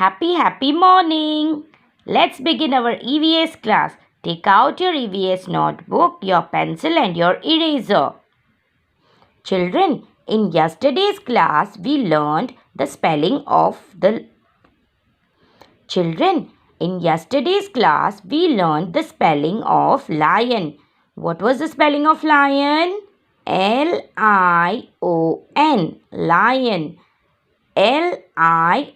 Happy morning. Let's begin our EVS class. Take out your EVS notebook, your pencil and your eraser. Children, in yesterday's class, we learned the spelling of the lion. What was the spelling of lion? L-I-O-N. Lion. L-I-O-N.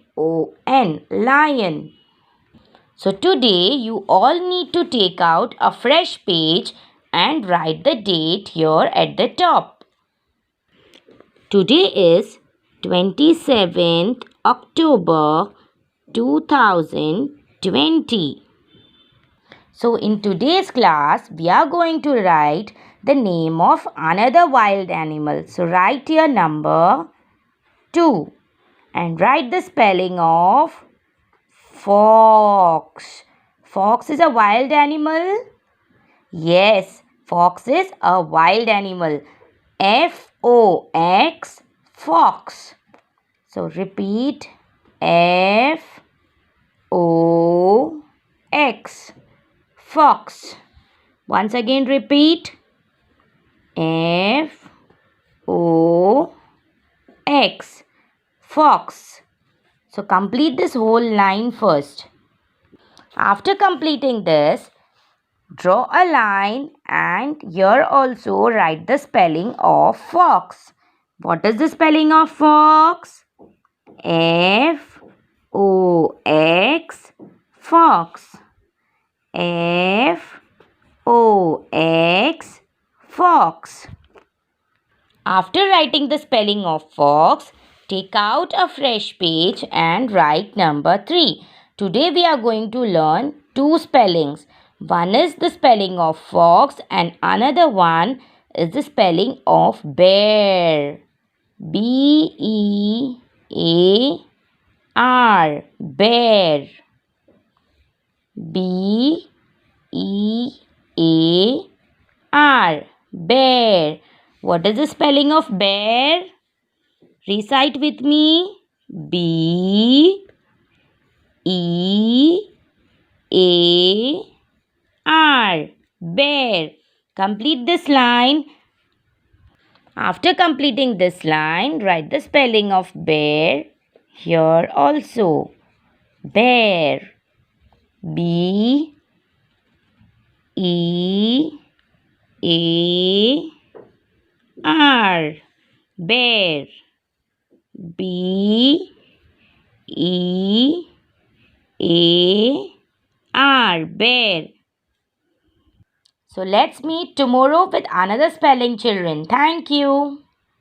Lion. So today you all need to take out a fresh page and write the date here at the top. Today is 27th October 2020. So in today's class we are going to write the name of another wild animal. So write here number 2 and write the spelling of fox. Fox is a wild animal? Yes, fox is a wild animal. F-O-X, fox. So repeat, F-O-X, fox. Once again repeat, F-O-X, fox. So complete this whole line first. After completing this, draw a line and here also write the spelling of fox. What is the spelling of fox? F-O-X, fox. F-O-X, fox. After writing the spelling of fox, take out a fresh page and write number 3. Today we are going to learn two spellings. One is the spelling of fox and another one is the spelling of bear. B-E-A-R, bear. B-E-A-R, bear. What is the spelling of bear? Recite with me. B-E-A-R, bear. Complete this line. After completing this line, write the spelling of bear here also. Bear. B-E-A-R, bear. B-E-A-R, bear. So let's meet tomorrow with another spelling, children. Thank you.